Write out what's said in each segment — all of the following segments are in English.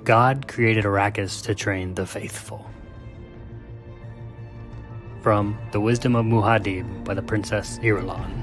God created Arrakis to train the faithful. From The Wisdom of Muad'Dib by the Princess Irulan.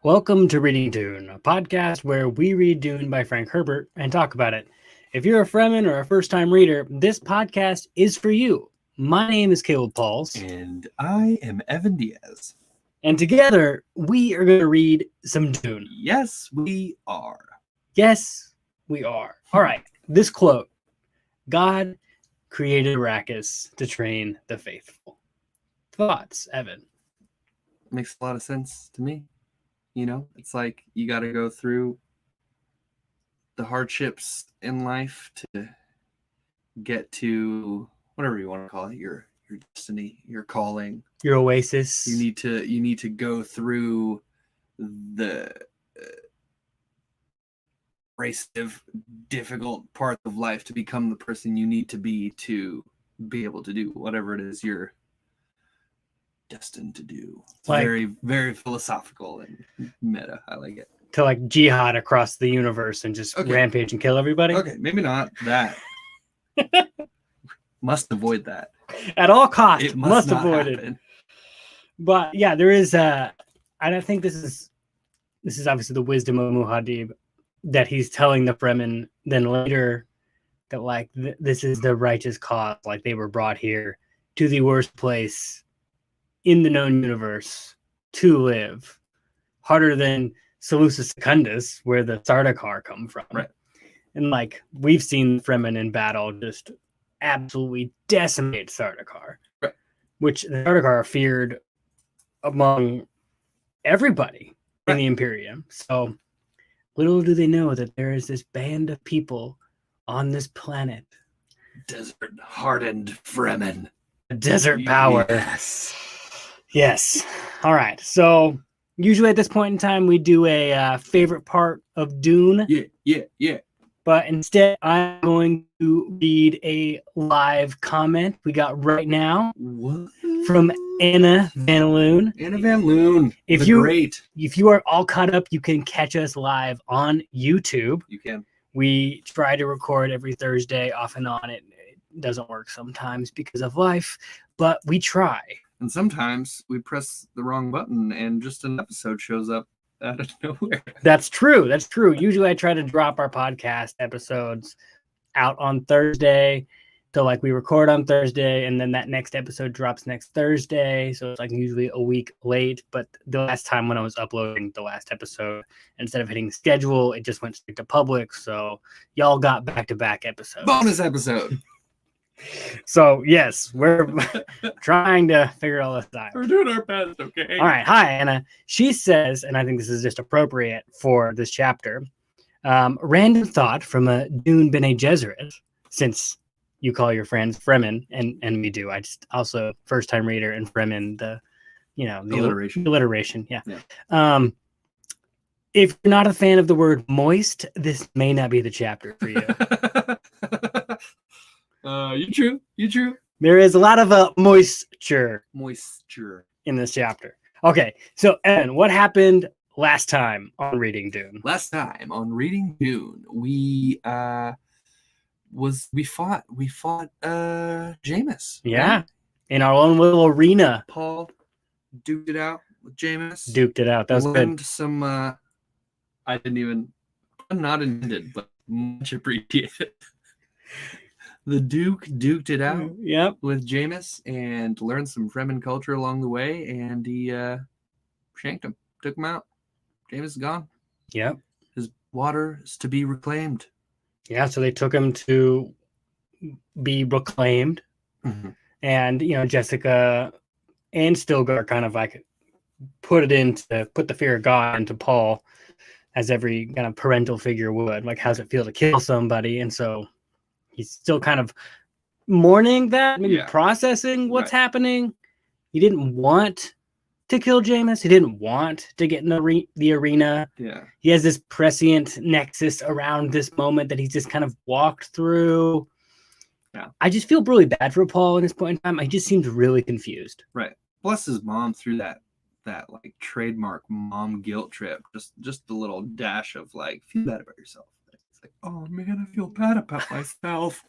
Welcome to Reading Dune, a podcast where we read Dune by Frank Herbert and talk about it. If you're a Fremen or a first-time reader, this podcast is for you. My name is Caleb Pauls. And I am Evan Diaz. And together, we are going to read some Dune. Yes, we are. Yes, we are. All right, this quote. God created Arrakis to train the faithful. Thoughts, Evan? Makes a lot of sense to me. You know, it's like you got to go through the hardships in life to get to whatever you want to call it, your destiny, your calling, your oasis. You need to go through the abrasive, difficult part of life to become the person you need to be able to do whatever it is you're destined to do. It's like, very, very philosophical and meta. I like it. To like jihad across the universe and just rampage and kill everybody? Okay, maybe not that. Must avoid that. At all costs. It must avoid it. But yeah, there is and I think this is obviously the wisdom of Muad'Dib that he's telling the Fremen then later that like this is the righteous cause. Like they were brought here to the worst place in the known universe to live, harder than Seleucus Secundus, where the Sardaukar come from. Right. And like we've seen Fremen in battle just absolutely decimate Sardaukar, right. Which the Sardaukar are feared among everybody in the Imperium. So little do they know that there is this band of people on this planet. Desert hardened Fremen. A desert power. Yes. All right. So usually at this point in time, we do a favorite part of Dune. Yeah. But instead, I'm going to read a live comment we got right now from Anna Van Loon. Anna Van Loon. If you are all caught up, you can catch us live on YouTube. You can. We try to record every Thursday off and on. It doesn't work sometimes because of life, but we try. And sometimes we press the wrong button and just an episode shows up out of nowhere. That's true. Usually I try to drop our podcast episodes out on Thursday. So like we record on Thursday and then that next episode drops next Thursday. So it's like usually a week late. But the last time when I was uploading the last episode, instead of hitting schedule, it just went straight to public. So y'all got back-to-back episodes. Bonus episode. So yes, we're trying to figure all this out. We're doing our best, okay? All right. Hi, Anna. She says, and I think this is just appropriate for this chapter, random thought from a Dune Bene Gesserit, since you call your friends Fremen, and we do. I just also first time reader and Fremen, the alliteration. Yeah. If you're not a fan of the word moist, this may not be the chapter for you. You true. There is a lot of moisture in this chapter. Okay, so Evan, what happened last time on Reading Dune? Last time on Reading Dune, we fought JAMIS. Yeah, right? In our own little arena. Paul duked it out with JAMIS. That was learned good. Some not intended, but much appreciated. The Duke duked it out with JAMIS and learned some Fremen culture along the way, and he shanked him, took him out. JAMIS is gone. Yep. His water is to be reclaimed. Yeah, so they took him to be reclaimed. Mm-hmm. And, Jessica and Stilgar kind of like put the fear of God into Paul, as every kind of parental figure would. Like, how's it feel to kill somebody? And so he's still kind of mourning that, maybe processing what's happening. He didn't want to kill JAMIS. He didn't want to get in the arena. Yeah. He has this prescient nexus around this moment that he's just kind of walked through. Yeah. I just feel really bad for Paul in this point in time. He just seems really confused. Right. Plus his mom threw that like trademark mom guilt trip. Just a little dash of like, feel bad about yourself. It's like, oh man, I feel bad about myself.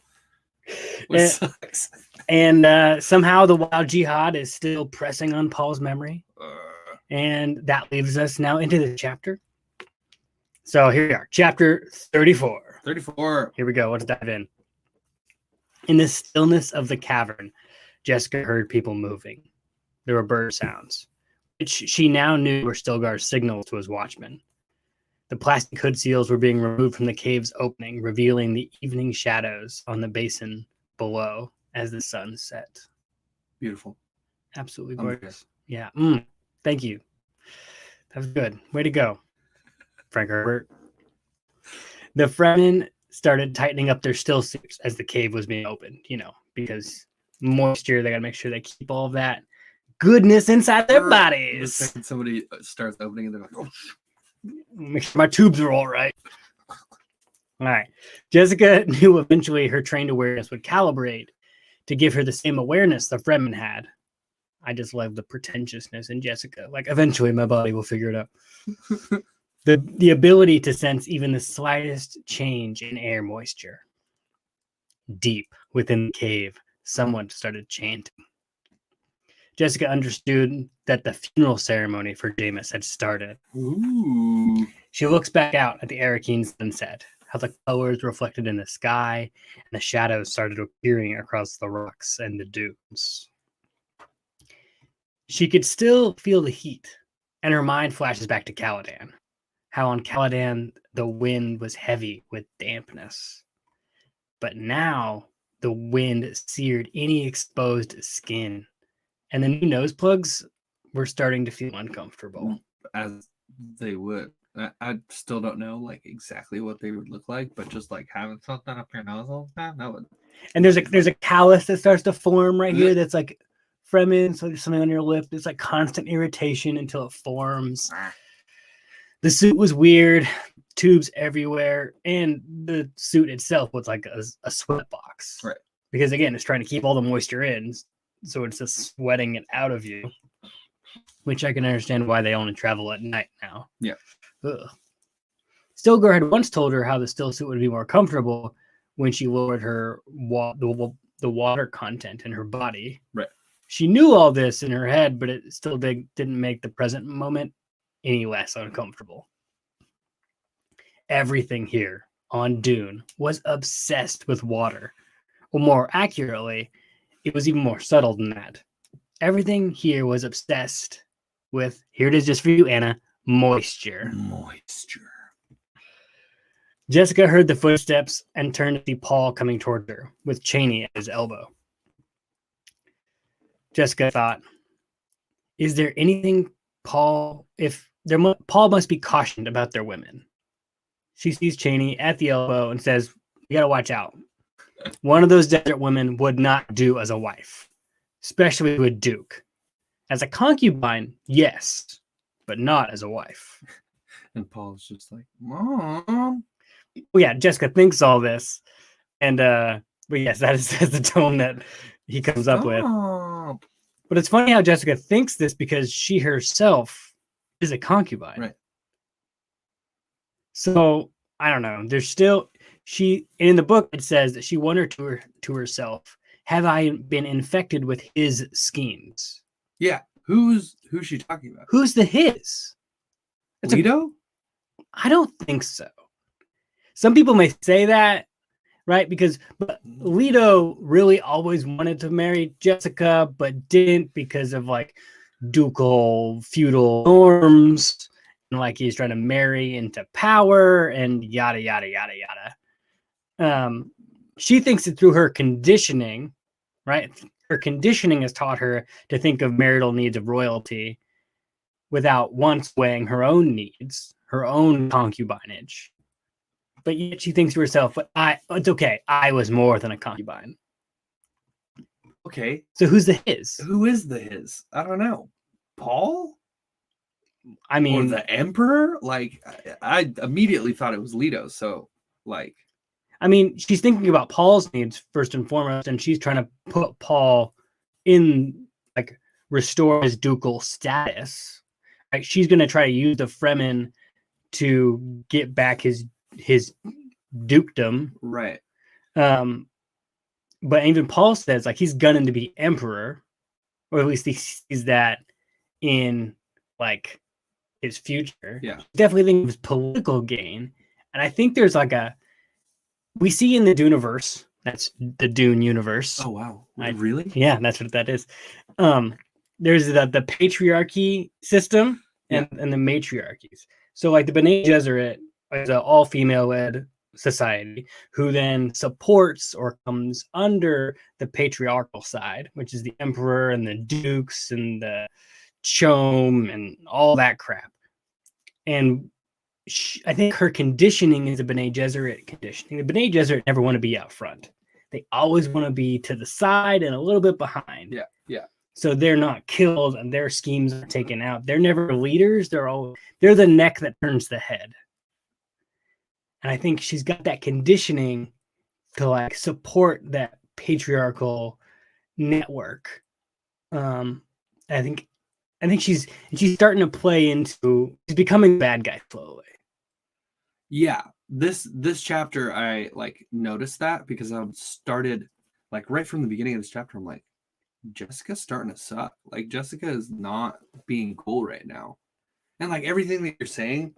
Which sucks. And somehow the wild jihad is still pressing on Paul's memory. And that leaves us now into the chapter. So here we are, chapter 34. 34. Here we go. Let's dive in. In the stillness of the cavern, Jessica heard people moving. There were bird sounds, which she now knew were Stilgar's signals to his watchmen. The plastic hood seals were being removed from the cave's opening, revealing the evening shadows on the basin below as the sun set. Beautiful. Absolutely gorgeous. Yeah. Thank you. That was good. Way to go, Frank Herbert. The Fremen started tightening up their still suits as the cave was being opened, because moisture, they got to make sure they keep all of that goodness inside their bodies. The second somebody starts opening, they're like, oh, make sure my tubes are all right. All right. Jessica knew eventually her trained awareness would calibrate to give her the same awareness the Fremen had. I just love the pretentiousness in Jessica. Like, eventually my body will figure it out. The ability to sense even the slightest change in air moisture. Deep within the cave, someone started chanting. Jessica understood that the funeral ceremony for JAMIS had started. Ooh. She looks back out at the Arrakis sunset, how the colors reflected in the sky, and the shadows started appearing across the rocks and the dunes. She could still feel the heat, and her mind flashes back to Caladan. How on Caladan the wind was heavy with dampness. But now the wind seared any exposed skin, and the new nose plugs were starting to feel uncomfortable. As they would. I still don't know like exactly what they would look like, but just like having something up your nose all the time, that would. And there's a callus that starts to form right here that's like Fremen, so there's something on your lip. It's like constant irritation until it forms. The suit was weird, tubes everywhere, and the suit itself was like a sweat box. Right. Because again, it's trying to keep all the moisture in, so it's just sweating it out of you. Which I can understand why they only travel at night now. Yeah. Ugh. Stilgar had once told her how the still suit would be more comfortable when she lowered her the water content in her body. Right. She knew all this in her head, but it still didn't make the present moment any less uncomfortable. Everything here on Dune was obsessed with water. Or more accurately, it was even more subtle than that. Everything here was obsessed with, here it is just for you, Anna, moisture. Moisture. Jessica heard the footsteps and turned to see Paul coming toward her, with Chani at his elbow. Jessica thought, is there anything Paul must be cautioned about their women. She sees Chani at the elbow and says, you gotta watch out. One of those desert women would not do as a wife, especially to a duke. As a concubine, yes, but not as a wife. And Paul's just like, Mom. Well, yeah, Jessica thinks all this. And but yes, that's the tone that he comes up with. But it's funny how Jessica thinks this because she herself is a concubine. Right. So I don't know. There's still in the book it says that she wondered to herself, have I been infected with his schemes? Yeah. Who's she talking about? Who's the his? Leto? I don't think so. Some people may say that, right? But Leto really always wanted to marry Jessica, but didn't because of like ducal feudal norms, and like he's trying to marry into power and yada yada yada yada. She thinks it through her conditioning, right? Her conditioning has taught her to think of marital needs of royalty without once weighing her own needs, her own concubinage. But yet she thinks to herself, but it's okay. I was more than a concubine. Okay. So who's the his? Who is the his? I don't know. Paul? I mean, or the Emperor? Like, I immediately thought it was Leto. So, like, I mean, she's thinking about Paul's needs first and foremost, and she's trying to put Paul in, like, restore his ducal status. Right? She's going to try to use the Fremen to get back his dukedom. Right. But even Paul says, like, he's gunning to be emperor, or at least he sees that in, like, his future. Yeah. Definitely think of his political gain. And I think there's like we see in the Duneverse, that's the Dune universe. Oh wow. Really? Yeah, that's what that is. There's the patriarchy system and the matriarchies. So like the Bene Gesserit is an all-female led society who then supports or comes under the patriarchal side, which is the emperor and the dukes and the chome and all that crap. And I think her conditioning is a Bene Gesserit conditioning. The Bene Gesserit never want to be out front. They always want to be to the side and a little bit behind. Yeah, yeah. So they're not killed and their schemes are taken out. They're never leaders. They're the neck that turns the head. And I think she's got that conditioning to like support that patriarchal network. I think she's starting to play into, she's becoming a bad guy slowly. Yeah, this chapter I like noticed that because I started like right from the beginning of this chapter. I'm like, Jessica's starting to suck. Like Jessica is not being cool right now, and like everything that you're saying,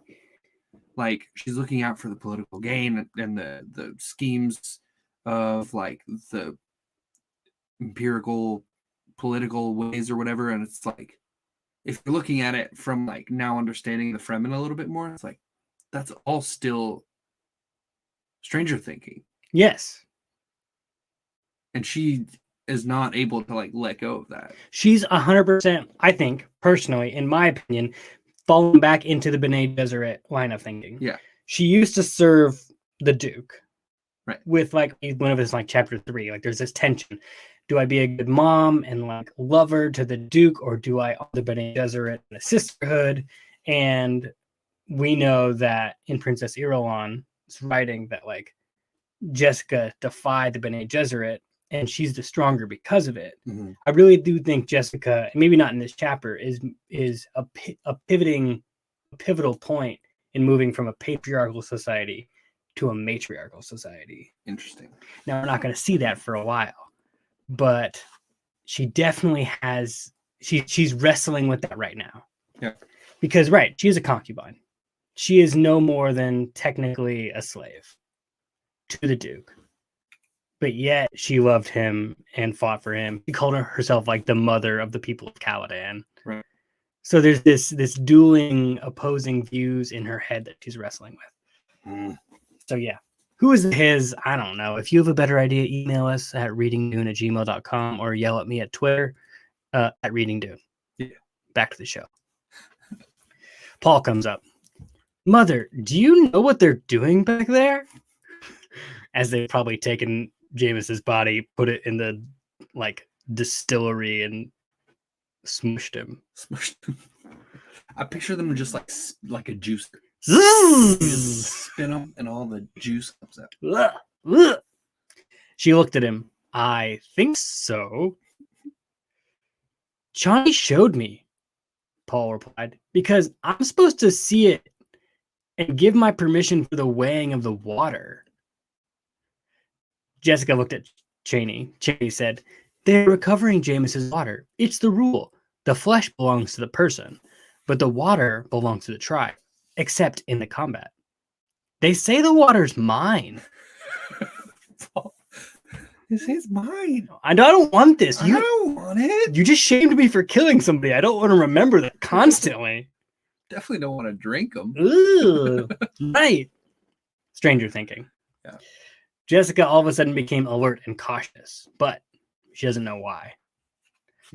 like she's looking out for the political gain and the schemes of like the empirical political ways or whatever. And it's like, if you're looking at it from like now understanding the Fremen a little bit more, it's like that's all still stranger thinking. Yes. And she is not able to like let go of that. She's 100%, I think, personally, in my opinion, falling back into the Bene Gesserit line of thinking. Yeah. She used to serve the Duke. Right. With like one of his like chapter 3. Like there's this tension. Do I be a good mom and like lover to the Duke, or do I honor the Bene Gesserit in a sisterhood? And we know that in Princess Irulan's writing that like Jessica defied the Bene Gesserit and she's the stronger because of it. Mm-hmm. I really do think Jessica, maybe not in this chapter, is a pivotal point in moving from a patriarchal society to a matriarchal society. Interesting. Now we're not going to see that for a while, but she definitely has. She's wrestling with that right now. Yeah. Because she's a concubine. She is no more than technically a slave to the Duke. But yet she loved him and fought for him. She called herself like the mother of the people of Caladan. Right. So there's this dueling, opposing views in her head that she's wrestling with. Mm. So yeah. Who is his? I don't know. If you have a better idea, email us at readingdune@gmail.com or yell at me at Twitter at readingdune. Yeah. Back to the show. Paul comes up. Mother, do you know what they're doing back there? As they've probably taken Jamis's body, put it in the like distillery and smushed him. I picture them just like a juicer. You just spin them and all the juice comes out. She looked at him. I think so. Chani showed me, Paul replied, because I'm supposed to see it and give my permission for the weighing of the water. Jessica looked at Chani. Chani said, they're recovering Jamis's water. It's the rule. The flesh belongs to the person, but the water belongs to the tribe, except in the combat. They say the water's mine. This is mine. I don't want this. I don't want it. You just shamed me for killing somebody. I don't want to remember that constantly. Definitely don't want to drink them. Ooh, right. Stranger thinking. Yeah. Jessica all of a sudden became alert and cautious, but she doesn't know why.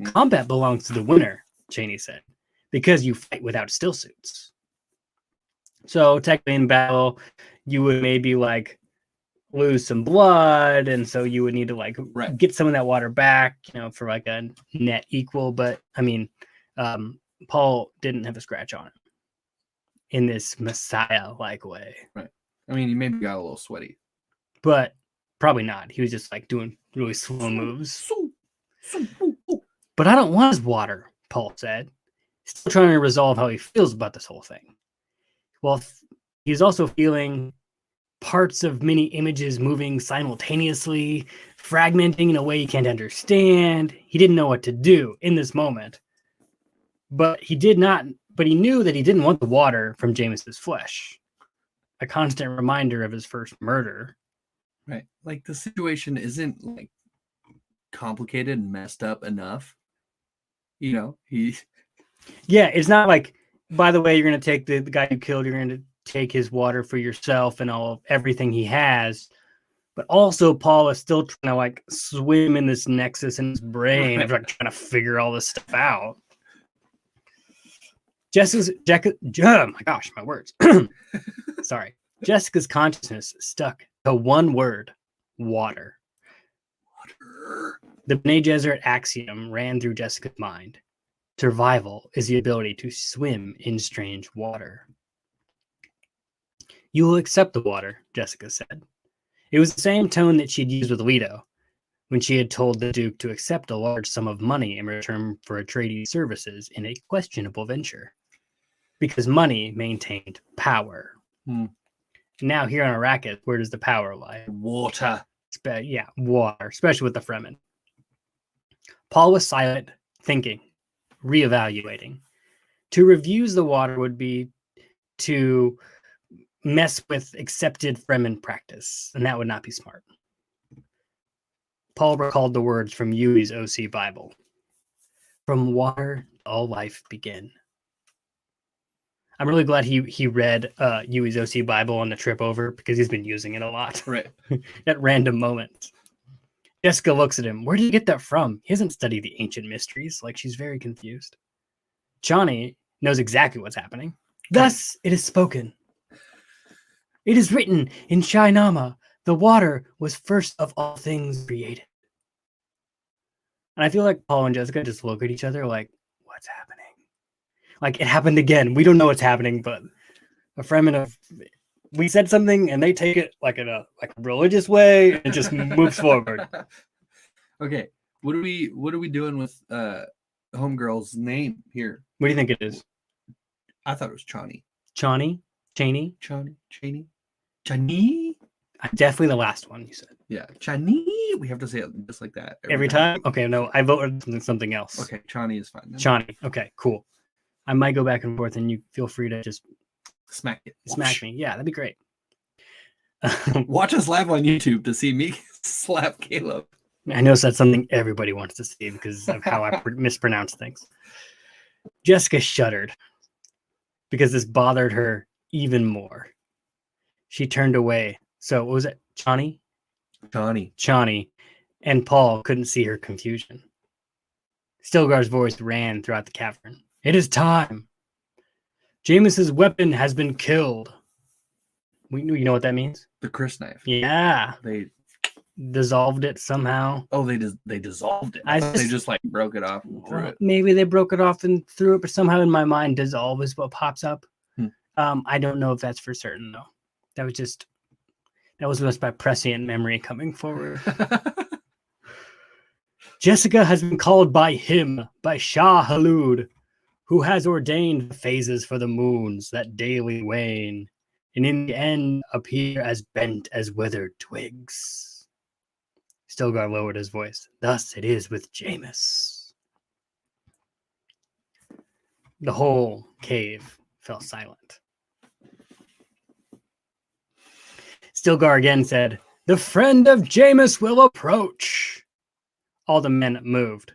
Combat belongs to the winner, Chani said, because you fight without still suits. So technically in battle, you would maybe like lose some blood, and so you would need to like get some of that water back, for like a net equal. But I mean, Paul didn't have a scratch on him in this Messiah-like way. Right. I mean, he maybe got a little sweaty. but probably not. He was just like doing really slow moves. But I don't want his water, Paul said, still trying to resolve how he feels about this whole thing. Well, he's also feeling parts of many images moving simultaneously, fragmenting in a way he can't understand. He didn't know what to do in this moment. But he knew that he didn't want the water from Jamis's flesh. A constant reminder of his first murder. Right. Like the situation isn't like complicated and messed up enough. You know, Yeah, it's not like, by the way, you're going to take the guy you killed, you're going to take his water for yourself and everything he has. But also, Paul is still trying to like swim in this nexus in his brain, right, of like trying to figure all this stuff out. Oh my gosh, my words. Sorry. Jessica's consciousness stuck to one word: water. The Bene Gesserit axiom ran through Jessica's mind. Survival is the ability to swim in strange water. You will accept the water, Jessica said. It was the same tone that she'd used with Leto, when she had told the Duke to accept a large sum of money in return for Atreides' services in a questionable venture. Because money maintained power. Now here on Arrakis, where does the power lie? Water. Water, especially with the Fremen. Paul was silent, thinking, reevaluating. To refuse the water would be to mess with accepted Fremen practice, and that would not be smart. Paul recalled the words from Yui's OC Bible. From water, all life began. I'm really glad he read Yui's OC Bible on the trip over, because he's been using it a lot. Right. At random moments. Jessica looks at him. Where did you get that from? He hasn't studied the ancient mysteries. Like, she's very confused. Chani knows exactly what's happening. Thus it is spoken. It is written in Shainama, the water was first of all things created. And I feel like Paul and Jessica just look at each other like, what's happening? Like, it happened again. We don't know what's happening, but a Fremen we said something and they take it like in a religious way and it just moves forward. Okay. What are we doing with homegirl's name here? What do you think it is? I thought it was Chani. Chani? Chani? Chani? Definitely the last one you said. Yeah. Chani. We have to say it just like that. Every time? Okay, no, I voted something else. Okay, Chani is fine then. Chani. Okay, cool. I might go back and forth and you feel free to just smack me. Yeah, that'd be great. Watch us live on YouTube to see me slap Caleb. I know that's something everybody wants to see because of how I mispronounce things. Jessica shuddered because this bothered her even more. She turned away. So what was it? Chani? Chani. And Paul couldn't see her confusion. Stilgar's voice ran throughout the cavern. It is time. Jamis's weapon has been killed. You know what that means? The crysknife. Yeah. They dissolved it somehow. Oh, they dissolved it. They just like broke it off and threw it. Maybe they broke it off and threw it, but somehow in my mind, dissolve is what pops up. I don't know if that's for certain though. That was just my prescient memory coming forward. Jessica has been called by him, by Shah Halud, who has ordained the phases for the moons that daily wane, and in the end appear as bent as withered twigs. Stilgar lowered his voice. Thus it is with Jamis. The whole cave fell silent. Stilgar again said, the friend of Jamis will approach. All the men moved.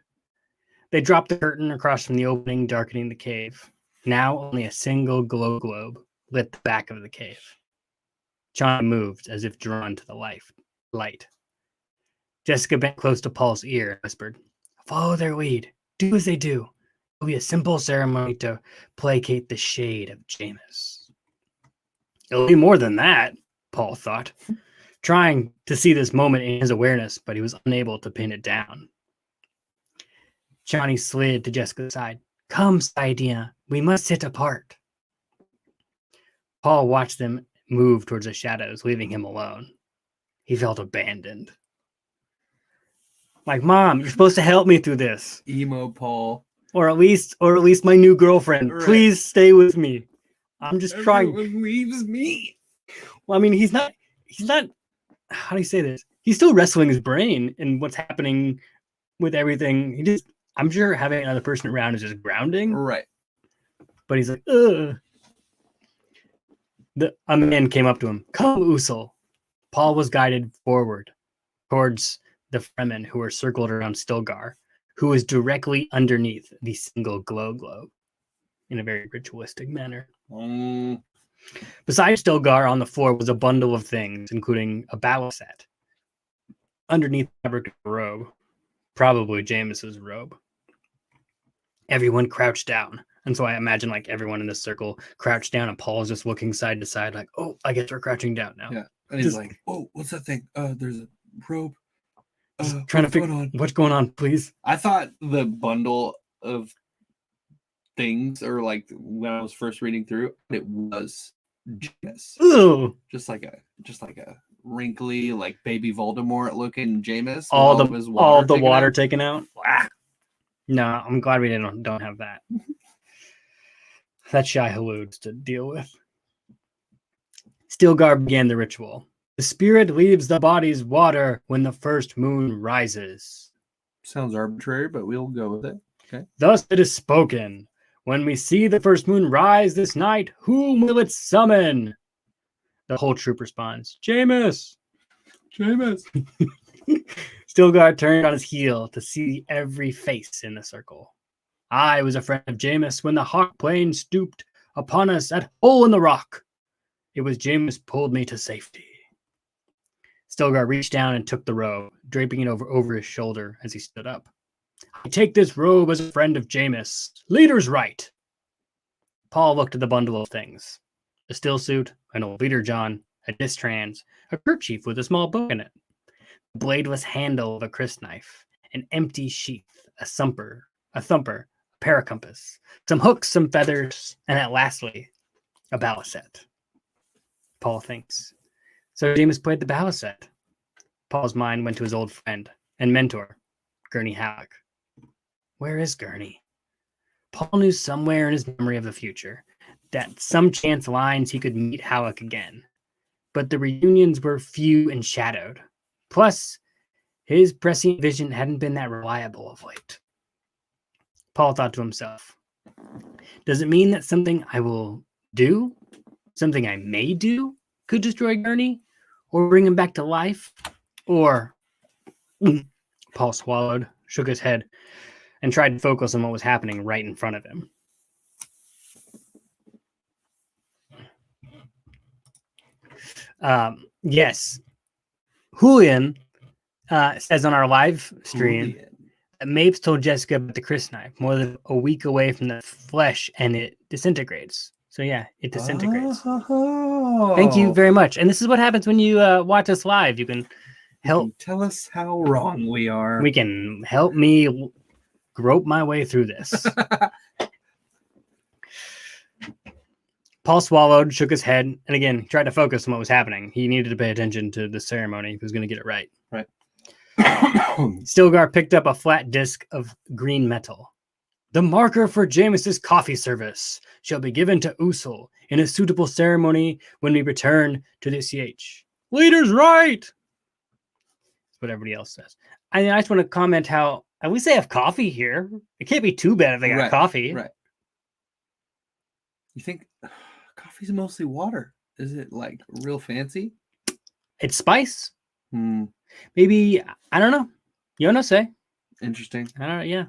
They dropped the curtain across from the opening, darkening the cave. Now only a single glow globe lit the back of the cave. Chani moved as if drawn to the light. Jessica bent close to Paul's ear and whispered, follow their lead. Do as they do. It will be a simple ceremony to placate the shade of Jamis. It'll be more than that, Paul thought, trying to see this moment in his awareness, but he was unable to pin it down. Chani slid to Jessica's side. Come, Saidina, we must sit apart. Paul watched them move towards the shadows, leaving him alone. he felt abandoned. Like, Mom, you're supposed to help me through this. Emo Paul. Or at least my new girlfriend. Right. Please stay with me. I'm just trying. Everyone leaves me. Well, I mean, he's not, how do you say this? He's still wrestling his brain and what's happening with everything. I'm sure having another person around is just grounding. Right. But he's like, ugh. A man came up to him. Come, Usul. Paul was guided forward towards the Fremen who were circled around Stilgar, who was directly underneath the single globe in a very ritualistic manner. Beside Stilgar on the floor was a bundle of things, including a battle set. Underneath the fabric of a robe, probably Jamis's robe. Everyone crouched down. And so I imagine like everyone in this circle crouched down and Paul's just looking side to side like, oh, I guess we're crouching down now. Yeah. And he's like, oh, what's that thing? There's a robe. Trying to figure out what's going on, please. I thought the bundle of things, or like when I was first reading through, it was Jamis. Ooh. Just like a wrinkly, like baby Voldemort looking Jamis. All the water taken out. No, I'm glad we don't have that. That's shy halludes to deal with. Stilgar began the ritual. The spirit leaves the body's water when the first moon rises. Sounds arbitrary, but we'll go with it. Okay. Thus it is spoken. When we see the first moon rise this night, whom will it summon? The whole troop responds, Jamis! Jamis! Stilgar turned on his heel to see every face in the circle. I was a friend of Jamis when the hawk plane stooped upon us at Hole in the Rock. It was Jamis pulled me to safety. Stilgar reached down and took the robe, draping it over his shoulder as he stood up. I take this robe as a friend of Jamis. Leader's right. Paul looked at the bundle of things. A still suit, an old leader John, a distrans, a kerchief with a small book in it, the bladeless handle of a crysknife, an empty sheath, a thumper, a paracompass, some hooks, some feathers, and lastly, a balisette. Paul thinks. So Jamis played the balisette. Paul's mind went to his old friend and mentor, Gurney Halleck. Where is Gurney? Paul knew somewhere in his memory of the future that some chance lines he could meet Halleck again. But the reunions were few and shadowed. Plus, his prescient vision hadn't been that reliable of late. Paul thought to himself, does it mean that something I will do, something I may do, could destroy Gurney or bring him back to life? Or, Paul swallowed, shook his head, and tried to focus on what was happening right in front of him. Yes. Julian says on our live stream that Mapes told Jessica about the crysknife more than a week away from the flesh and it disintegrates. So yeah, it disintegrates. Oh. Thank you very much. And this is what happens when you watch us live. You can help tell us how wrong we are. We can help me grope my way through this. Paul swallowed, shook his head, and again, tried to focus on what was happening. He needed to pay attention to the ceremony if he was going to get it right. Right. Stilgar picked up a flat disc of green metal. The marker for Jamis's coffee service shall be given to Usul in a suitable ceremony when we return to the CH. Leader's right! That's what everybody else says. I just want to comment how at least they have coffee here. It can't be too bad if they got coffee. Right. You think coffee's mostly water? Is it like real fancy? It's spice. Maybe, I don't know. You don't say. Interesting. I don't know, yeah.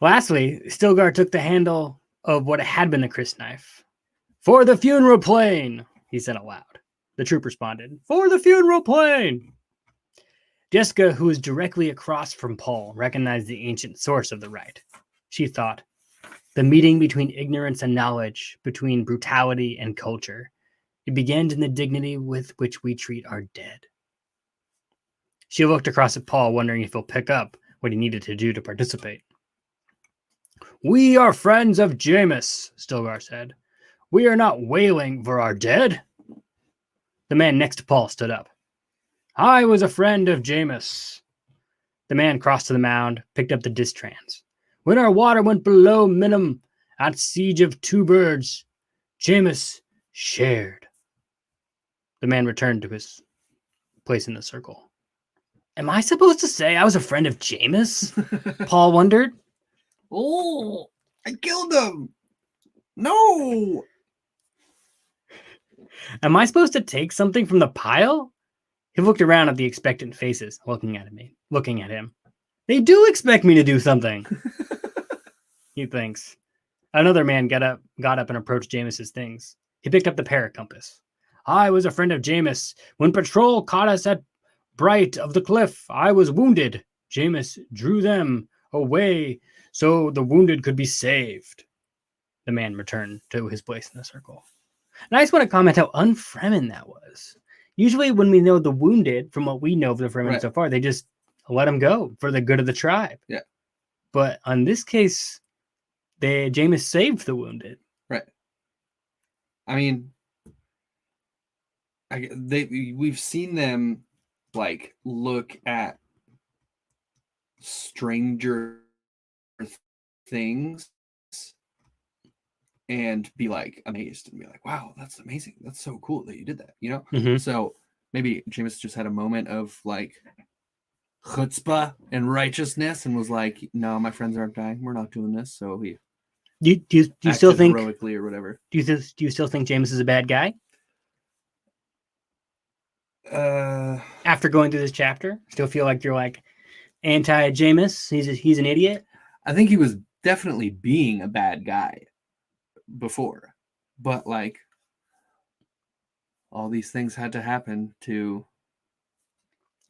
Lastly, Stilgar took the handle of what had been the crysknife. For the funeral plane, he said aloud. The troop responded, for the funeral plane. Jessica, who was directly across from Paul, recognized the ancient source of the rite. She thought, the meeting between ignorance and knowledge, between brutality and culture. It begins in the dignity with which we treat our dead. She looked across at Paul, wondering if he'll pick up what he needed to do to participate. We are friends of Jamis, Stilgar said. We are not wailing for our dead. The man next to Paul stood up. I was a friend of JAMIS. The man crossed to the mound, picked up the distrans. When our water went below minimum at siege of 2 birds, JAMIS shared. The man returned to his place in the circle. Am I supposed to say I was a friend of JAMIS? Paul wondered. Oh, I killed him. No. Am I supposed to take something from the pile? He looked around at the expectant faces, looking at him. They do expect me to do something. He thinks. Another man got up and approached Jamis's things. He picked up the paracompass. I was a friend of JAMIS. When patrol caught us at Bright of the Cliff, I was wounded. JAMIS drew them away so the wounded could be saved. The man returned to his place in the circle. And I just want to comment how un-Fremen that was. Usually when we know the wounded, from what we know of the Fremen so far, they just let them go for the good of the tribe. Yeah. But on this case, JAMIS saved the wounded. Right. I mean, we've seen them like look at stranger things and be like amazed and be like, wow, that's amazing. That's so cool that you did that, you know? Mm-hmm. So maybe Jamis just had a moment of like chutzpah and righteousness and was like, no, my friends aren't dying. We're not doing this. So he do you still think heroically or whatever? Do you still think JAMIS is a bad guy? After going through this chapter, still feel like you're like anti-JAMIS? He's an idiot? I think he was definitely being a bad guy before, but like all these things had to happen to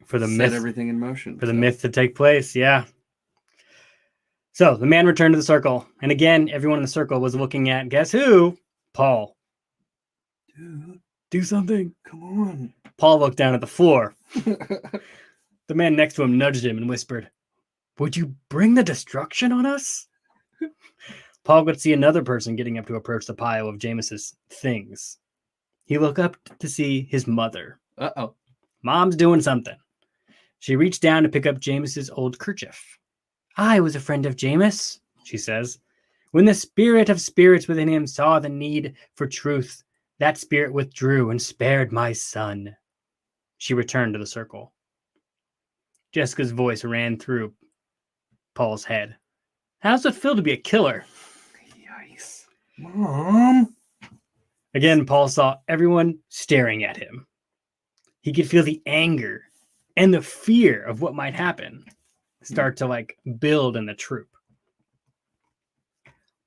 for the set myth everything in motion for the myth to take place. Yeah. So the man returned to the circle, and again everyone in the circle was looking at, guess who? Paul. Dude, do something. Come on. Paul looked down at the floor. The man next to him nudged him and whispered, would you bring the destruction on us? Paul could see another person getting up to approach the pile of Jamis's things. He looked up to see his mother. Uh-oh. Mom's doing something. She reached down to pick up Jamis's old kerchief. I was a friend of JAMIS, she says. When the spirit of spirits within him saw the need for truth, that spirit withdrew and spared my son. She returned to the circle. Jessica's voice ran through Paul's head. How does it feel to be a killer? Yikes. Mom. Again, Paul saw everyone staring at him. He could feel the anger and the fear of what might happen start to like build in the troop.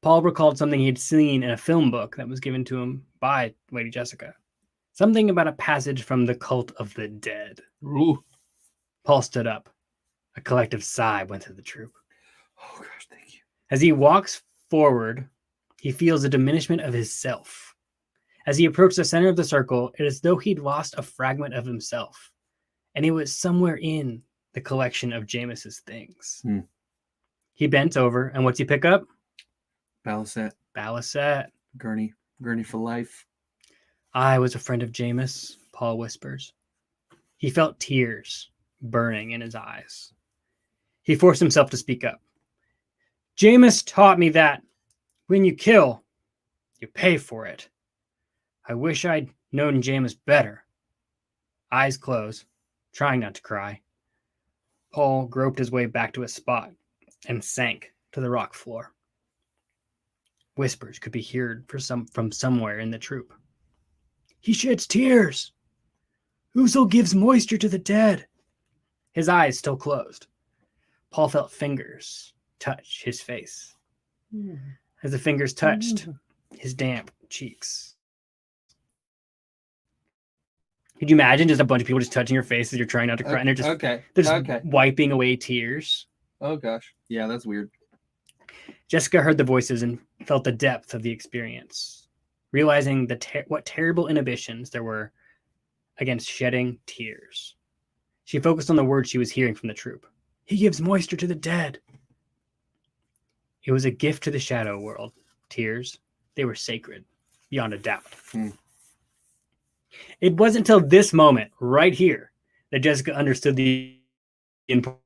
Paul recalled something he'd seen in a film book that was given to him by Lady Jessica. Something about a passage from the Cult of the Dead. Ooh. Paul stood up. A collective sigh went through the troop. Oh gosh, thank you. As he walks forward, he feels a diminishment of his self. As he approached the center of the circle, it is as though he'd lost a fragment of himself, and he was somewhere in the collection of Jamis's things. He bent over, and what's he pick up? Balisette. Gurney for life. I was a friend of JAMIS, Paul whispers. He felt tears burning in his eyes. He forced himself to speak up. JAMIS taught me that when you kill, you pay for it. I wish I'd known JAMIS better. Eyes closed, trying not to cry. Paul groped his way back to his spot and sank to the rock floor. Whispers could be heard from somewhere in the troop. He sheds tears. Whoso gives moisture to the dead. His eyes still closed. Paul felt fingers touch his face. As the fingers touched his damp cheeks. Could you imagine just a bunch of people just touching your face as you're trying not to cry? And they're just wiping away tears. Oh, gosh. Yeah, that's weird. Jessica heard the voices and felt the depth of the experience, realizing what terrible inhibitions there were against shedding tears. She focused on the words she was hearing from the troop. He gives moisture to the dead. It was a gift to the shadow world. Tears, they were sacred, beyond a doubt. It wasn't until this moment, right here, that Jessica understood the importance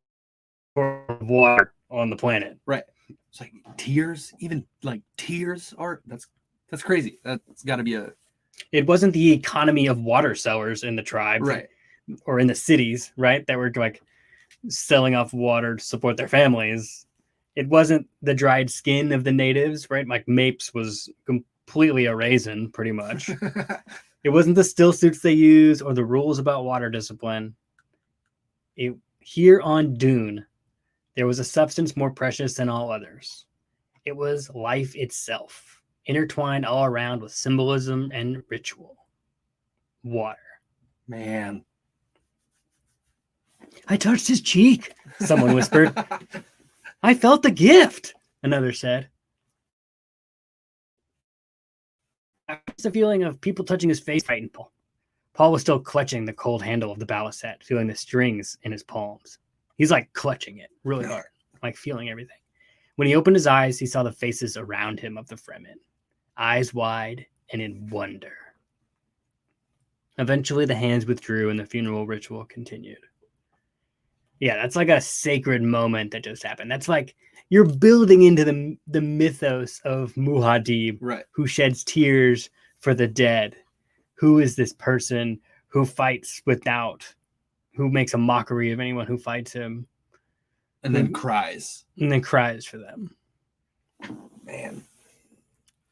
of water on the planet. Right. It's like tears, even like tears are that's crazy. That's got to be a. It wasn't the economy of water sellers in the tribes, Right, or in the cities, right, that were like selling off water to support their families. It wasn't the dried skin of the natives, right? Like Mapes was completely a raisin, pretty much. It wasn't the still suits they used or the rules about water discipline. Here on Dune, there was a substance more precious than all others. It was life itself, intertwined all around with symbolism and ritual. Water. man. I touched his cheek, someone whispered. I felt the gift, another said. It's the feeling of people touching his face frightened Paul. Paul was still clutching the cold handle of the balisette, feeling the strings in his palms. He's like clutching it really hard, like feeling everything. When he opened his eyes, he saw the faces around him of the Fremen, eyes wide and in wonder. Eventually, the hands withdrew and the funeral ritual continued. Yeah, that's like a sacred moment that just happened. That's like you're building into the mythos of Muad'Dib, Right. who sheds tears for the dead. Who is this person who fights without, who makes a mockery of anyone who fights him, and then cries for them?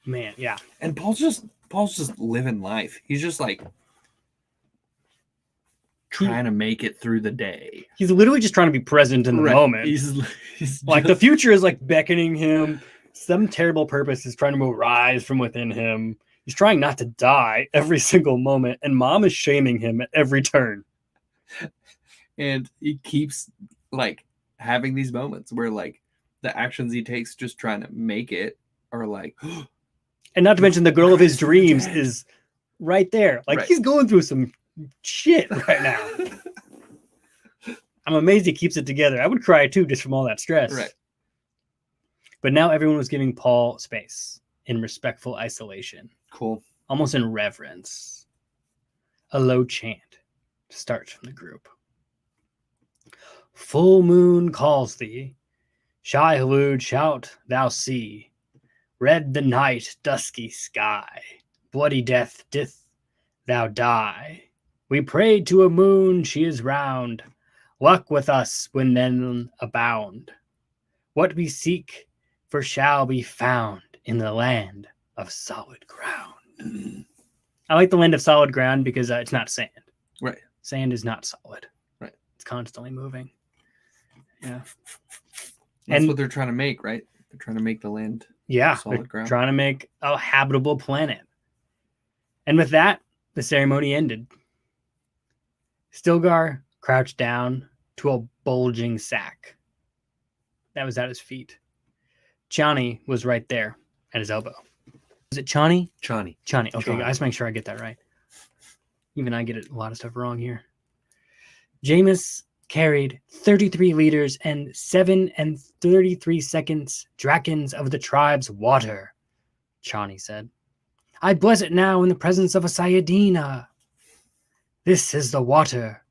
Man, yeah. And Paul's just living life. He's just like trying to make it through the day. He's literally just trying to be present in the moment. He's like the future is like beckoning him. Some terrible purpose is trying to rise from within him. He's trying not to die every single moment, and mom is shaming him at every turn. And he keeps like having these moments where like the actions he takes just trying to make it are like, and not to mention the girl of his dreams is right there. Like he's going through some shit right now. I'm amazed he keeps it together. I would cry too, just from all that stress. Right. But now everyone was giving Paul space in respectful isolation. Cool. Almost in reverence. A low chant starts from the group. Full moon calls thee. Shai-Hulud shout thou see. Red the night, dusky sky. Bloody death dith thou die. We pray to a moon, she is round. Luck with us when then abound. What we seek for shall be found in the land of solid ground. I like the land of solid ground because it's not sand. Right. Sand is not solid. Right. It's constantly moving. Yeah. That's what they're trying to make, right? They're trying to make the land solid ground. Trying to make a habitable planet. And with that, the ceremony ended. Stilgar crouched down to a bulging sack that was at his feet. Chani was right there at his elbow. Is it Chani? Chani. Okay, Chani. I just make sure I get that right. Even I get a lot of stuff wrong here. JAMIS carried 33 liters and 7 and 33 seconds drachins of the tribe's water, Chani said. I bless it now in the presence of a Sayadina. This is the water.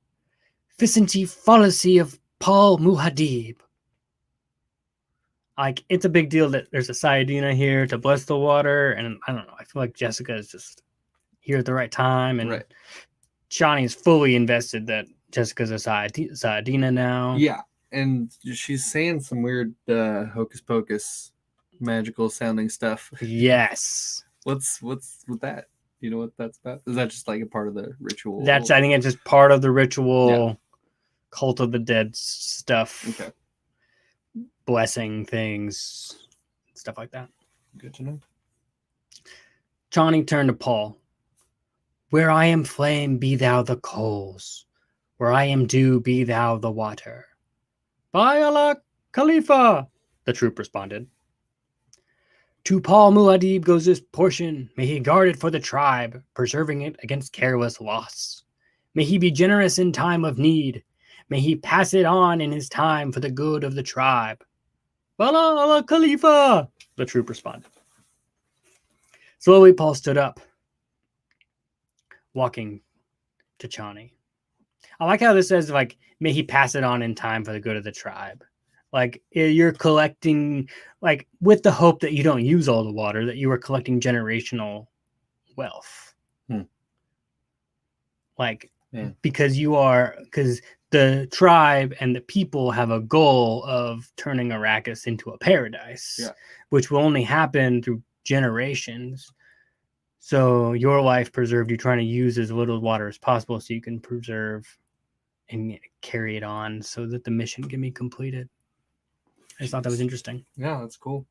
Ficinti fallacy of Paul Muad'Dib. Like, it's a big deal that there's a Sayadina here to bless the water, and I don't know, I feel like Jessica is just here at the right time, and Chani is fully invested that Jessica's a Sayadina now. Yeah, and she's saying some weird hocus pocus magical sounding stuff. Yes. What's with that? Do you know what that's about? Is that just like a part of the ritual? I think it's just part of the ritual, cult of the dead stuff. Okay. Blessing things, stuff like that. Good to know. Chani turned to Paul. Where I am flame, be thou the coals. Where I am dew, be thou the water. By Allah, Khalifa, the troop responded. To Paul Muad'Dib goes this portion. May he guard it for the tribe, preserving it against careless loss. May he be generous in time of need. May he pass it on in his time for the good of the tribe. Bala Allah Khalifa, the troop responded. Slowly, Paul stood up, walking to Chani. I like how this says, like, may he pass it on in time for the good of the tribe. Like, you're collecting, like, with the hope that you don't use all the water, that you are collecting generational wealth. Like, because the tribe and the people have a goal of turning Arrakis into a paradise, which will only happen through generations. So your life preserved, you trying to use as little water as possible so you can preserve and carry it on so that the mission can be completed. I just thought that was interesting. Yeah, that's cool.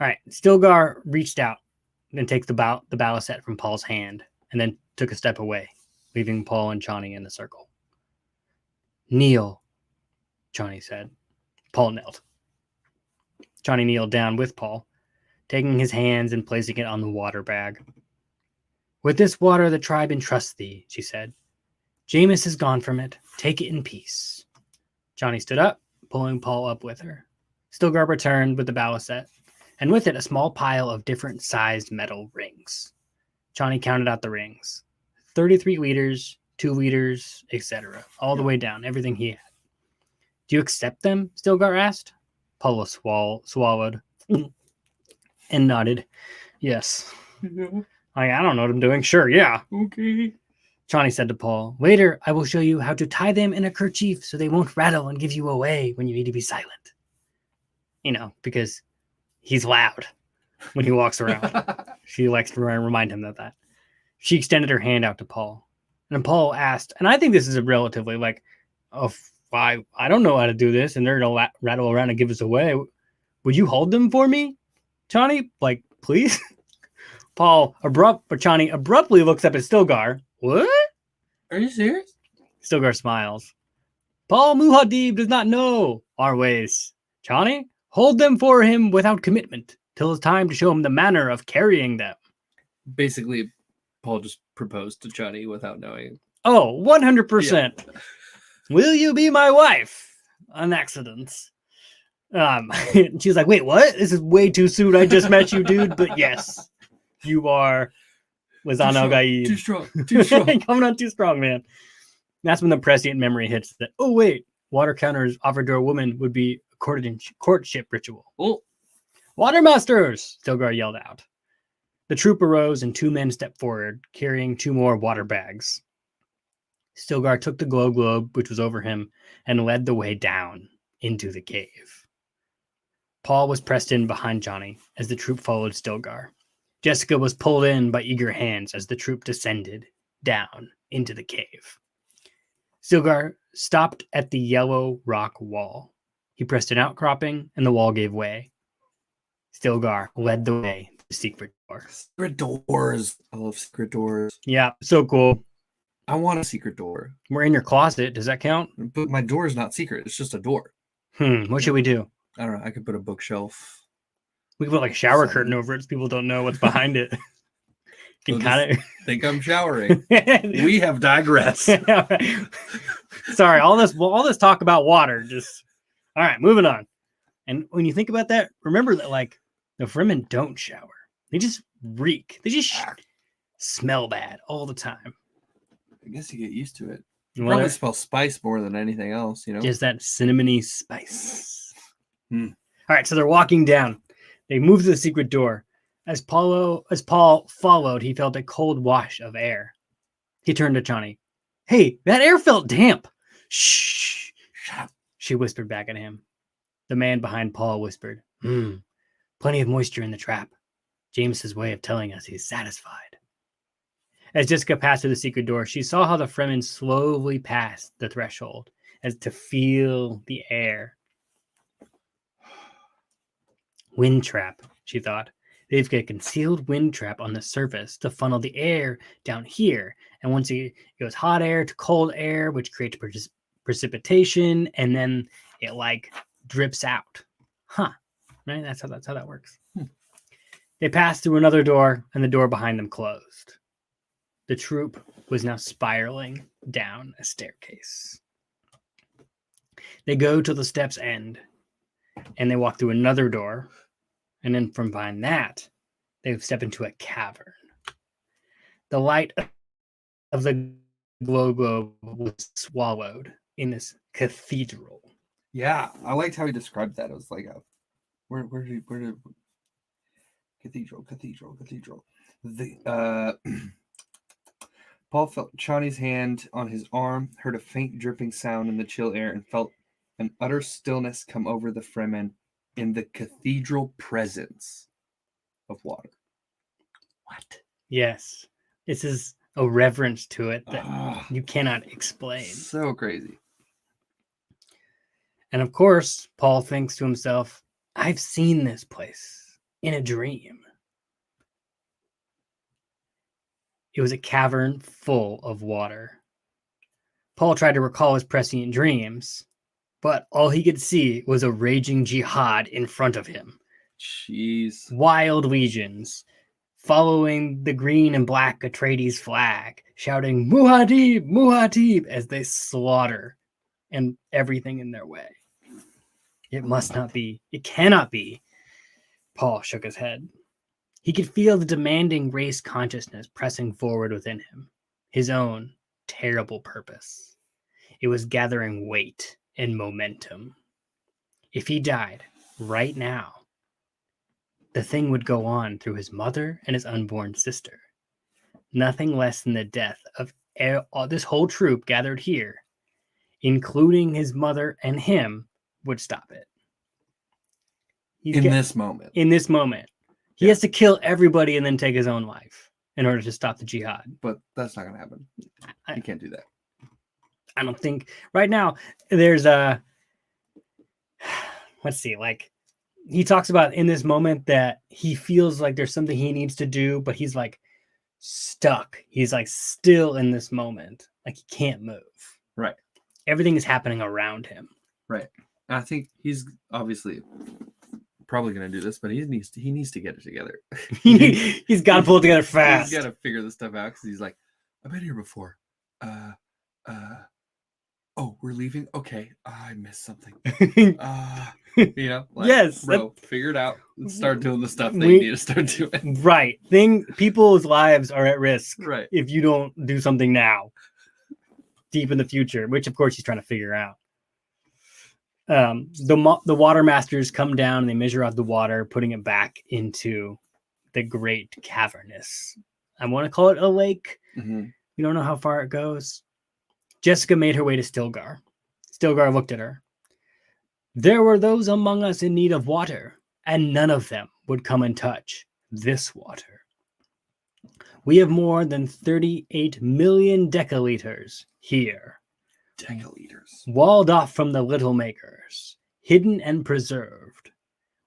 All right. Stilgar reached out and takes the balisette from Paul's hand and then took a step away, leaving Paul and Chani in the circle. Kneel, Chani said. Paul knelt. Chani kneeled down with Paul, taking his hands and placing it on the water bag. With this water the tribe entrusts thee, she said. JAMIS is gone from it. Take it in peace. Chani stood up, pulling Paul up with her. Stilgar returned with the balisette, and with it a small pile of different sized metal rings. Chani counted out the rings. 33 liters, 2 liters, etc. All the way down, everything he had. Do you accept them? Stilgar asked. Paul swallowed and nodded. Yes. I don't know what I'm doing. Sure, yeah. Okay. Chani said to Paul, later I will show you how to tie them in a kerchief so they won't rattle and give you away when you need to be silent. You know, because he's loud when he walks around. She likes to remind him of that. She extended her hand out to Paul. And Paul asked, and I think this is a relatively like, I don't know how to do this, and they're going to rattle around and give us away. Would you hold them for me, Chani? Like, please? Chani abruptly looks up at Stilgar. What? Are you serious? Stilgar smiles. Paul Muad'Dib does not know our ways. Chani, hold them for him without commitment till it's time to show him the manner of carrying them. Basically, Paul just proposed to Chani without knowing. Oh, 100%. Yeah. Will you be my wife? An accident. She's like, wait, what? This is way too soon. I just met you, dude. But yes, you are Lizan Al Gaib. Too strong. Too strong. Coming on too strong, man. That's when the prescient memory hits that, oh, wait, water counters offered to a woman would be a courtship ritual. Oh. Watermasters, Stilgar yelled out. The troop arose and 2 men stepped forward, carrying 2 more water bags. Stilgar took the glow globe, which was over him, and led the way down into the cave. Paul was pressed in behind Chani as the troop followed Stilgar. Jessica was pulled in by eager hands as the troop descended down into the cave. Stilgar stopped at the yellow rock wall. He pressed an outcropping, and the wall gave way. Stilgar led the way to the secret door. Secret doors. I love secret doors. Yeah, so cool. I want a secret door. We're in your closet. Does that count? But my door is not secret. It's just a door. What should we do? I don't know. I could put a bookshelf. We could put like a shower curtain over it so people don't know what's behind it. You can kind of think I'm showering. We have digressed. Sorry, all this talk about water. Just all right, moving on. And when you think about that, remember that like the Fremen don't shower. They just reek. They just smell bad all the time. I guess you get used to it. You probably smell spice more than anything else, you know? Just that cinnamony spice. All right, so they're walking down. They move to the secret door. As Paul followed, he felt a cold wash of air. He turned to Chani. Hey, that air felt damp. Shh. Shut up. She whispered back at him. The man behind Paul whispered, plenty of moisture in the trap. James's way of telling us he's satisfied. As Jessica passed through the secret door, she saw how the Fremen slowly passed the threshold as to feel the air. Wind trap, she thought. They've got a concealed wind trap on the surface to funnel the air down here. And once it goes hot air to cold air, which creates precipitation, and then it like drips out. Right? That's how that works. They passed through another door, and the door behind them closed. The troop was now spiraling down a staircase. They go to the step's end, and they walk through another door, and then from behind that, they step into a cavern. The light of the globe was swallowed in this cathedral. Yeah, I liked how he described that. It was like a where did cathedral. The Paul felt Chani's hand on his arm, heard a faint dripping sound in the chill air, and felt an utter stillness come over the Fremen in the cathedral presence of water. What? Yes. This is a reverence to it that you cannot explain. So crazy. And of course, Paul thinks to himself, I've seen this place in a dream. It was a cavern full of water. Paul tried to recall his prescient dreams, but all he could see was a raging jihad in front of him. Jeez. Wild legions following the green and black Atreides flag, shouting Muad'Dib, Muad'Dib as they slaughter and everything in their way. It must not be. It cannot be. Paul shook his head. He could feel the demanding race consciousness pressing forward within him, his own terrible purpose. It was gathering weight and momentum. If he died right now, the thing would go on through his mother and his unborn sister. Nothing less than the death of this whole troop gathered here, including his mother and him, would stop it. In this moment. He has to kill everybody and then take his own life in order to stop the jihad. But that's not going to happen. You can't do that. I don't think right now there's a, let's see, like he talks about in this moment that he feels like there's something he needs to do, but he's like stuck. He's like still in this moment. Like he can't move. Right. Everything is happening around him. Right. I think he's obviously probably going to do this, but he needs to get it together. He's got to pull it together fast. He's got to figure this stuff out because he's like, I've been here before. Oh, we're leaving? Okay. I missed something. Yes. Bro, figure it out. Let's start doing the stuff that you need to start doing. Right. People's lives are at risk if you don't do something now, deep in the future, which of course he's trying to figure out. The water masters come down and they measure out the water, putting it back into the great cavernous. I want to call it a lake. Mm-hmm. We don't know how far it goes. Jessica made her way to Stilgar. Stilgar looked at her. There were those among us in need of water, and none of them would come and touch this water. We have more than 38 million decaliters here. Decaliters. Walled off from the little makers, hidden and preserved.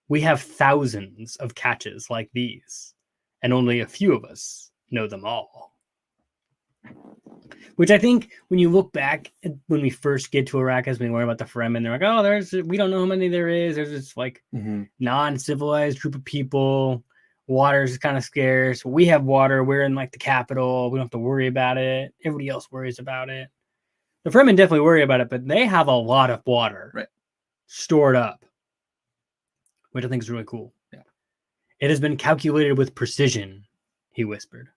We have thousands of catches like these, and only a few of us know them all. Which I think when you look back when we first get to Arrakis, we learn about the Fremen, they're like, we don't know how many there is. There's this like non-civilized group of people. Water is kind of scarce. We have water. We're in like the capital. We don't have to worry about it. Everybody else worries about it. The Fremen definitely worry about it, but they have a lot of water stored up, which I think is really cool. Yeah. It has been calculated with precision, he whispered.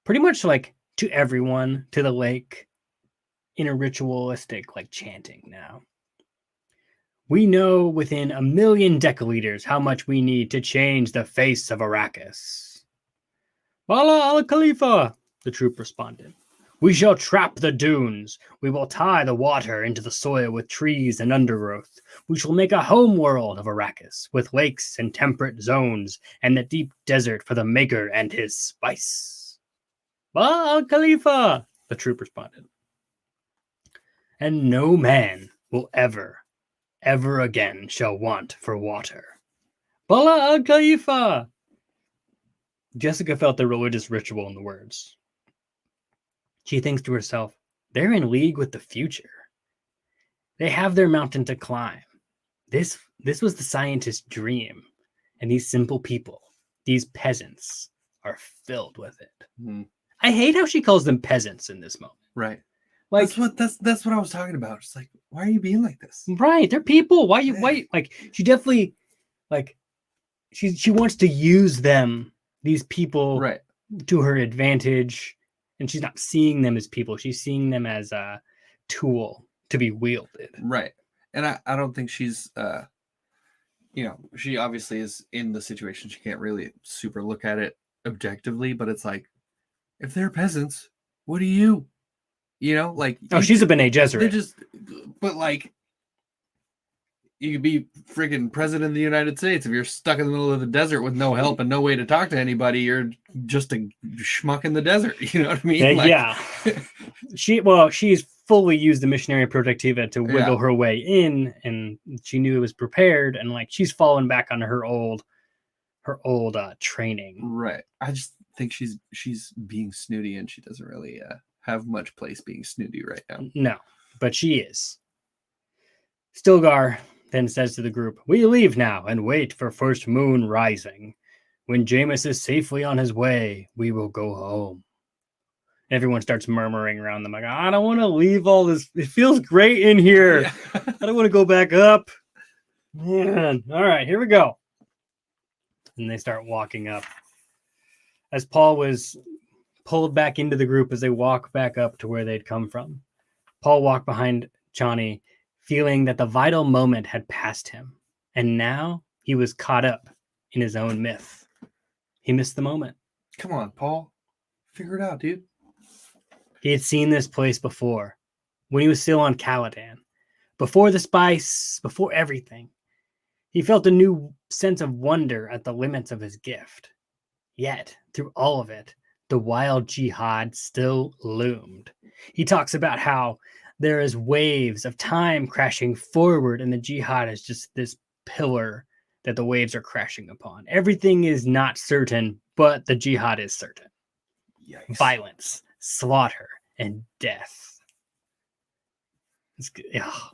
Pretty much like to everyone, to the lake, in a ritualistic like chanting now. We know within 1 million decaliters how much we need to change the face of Arrakis. Bala al-Khalifa, the troop responded. We shall trap the dunes. We will tie the water into the soil with trees and undergrowth. We shall make a home world of Arrakis, with lakes and temperate zones, and the deep desert for the maker and his spice. Bala al-Khalifa, the troop responded. And no man will ever again shall want for water. Bala al-Khalifa! Jessica felt the religious ritual in the words. She thinks to herself, they're in league with the future. They have their mountain to climb. This was the scientist's dream. And these simple people, these peasants, are filled with it. Mm-hmm. I hate how she calls them peasants in this moment. Right. Like that's what I was talking about. It's like, why are you being like this? Right. They're people. Why like she definitely like she wants to use them, these people, right, to her advantage. And she's not seeing them as people. She's seeing them as a tool to be wielded. Right. And I don't think she's, she obviously is in the situation. She can't really super look at it objectively, but it's like, if they're peasants, what are you? Like... Oh, she's a Bene Gesserit. They're just... But, like, you could be freaking president of the United States. If you're stuck in the middle of the desert with no help and no way to talk to anybody, you're just a schmuck in the desert. You know what I mean? Yeah. She's fully used the missionary protectiva to wiggle her way in, and she knew it was prepared, and like she's fallen back on her old training. Right. I just think she's being snooty, and she doesn't really have much place being snooty right now. No, but she is. Stilgar then says to the group, "We leave now and wait for first moon rising. When JAMIS is safely on his way, we will go home." Everyone starts murmuring around them like, "I don't want to leave all this. It feels great in here. Yeah. I don't want to go back up." Man. All right, here we go. And they start walking up. As Paul was pulled back into the group as they walk back up to where they'd come from, Paul walked behind Chani, feeling that the vital moment had passed him. And now he was caught up in his own myth. He missed the moment. Come on, Paul. Figure it out, dude. He had seen this place before, when he was still on Caladan. Before the spice, before everything. He felt a new sense of wonder at the limits of his gift. Yet, through all of it, the wild jihad still loomed. He talks about how there is waves of time crashing forward, and the jihad is just this pillar that the waves are crashing upon. Everything is not certain, but the jihad is certain. Yikes. Violence, slaughter, and death. It's good. Oh.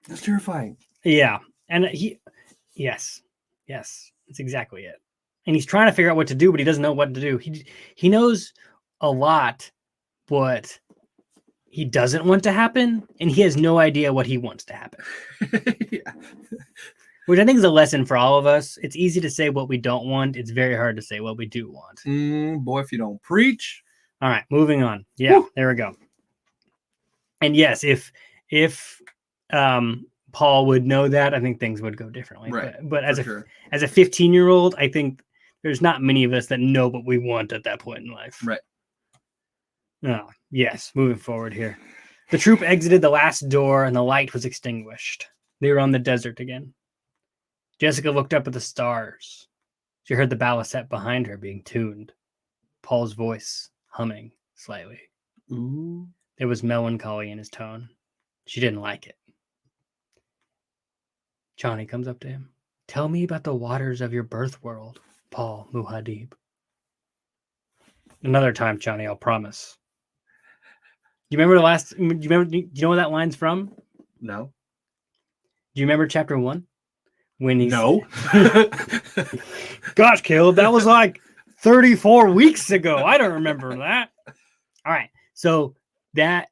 That's terrifying. Yeah. And yes, that's exactly it. And he's trying to figure out what to do, but he doesn't know what to do. He knows a lot, but he doesn't want to happen, and he has no idea what he wants to happen. Yeah. Which I think is a lesson for all of us. It's easy to say what we don't want. It's very hard to say what we do want. Boy, if you don't preach. All right, moving on. Yeah, Woo. There we go. And yes, if Paul would know that, I think things would go differently. Right. But as a 15-year-old, I think there's not many of us that know what we want at that point in life. Right. Oh, yes, moving forward here. The troop exited the last door and the light was extinguished. They were on the desert again. Jessica looked up at the stars. She heard the balisette behind her being tuned. Paul's voice humming slightly. Ooh. There was melancholy in his tone. She didn't like it. Chani comes up to him. "Tell me about the waters of your birth world, Paul Muad'Dib." Another time, Chani, I'll promise. Do you remember do you know where that line's from? No. Do you remember chapter 1? No. Gosh, Caleb, that was like 34 weeks ago. I don't remember that. All right. So that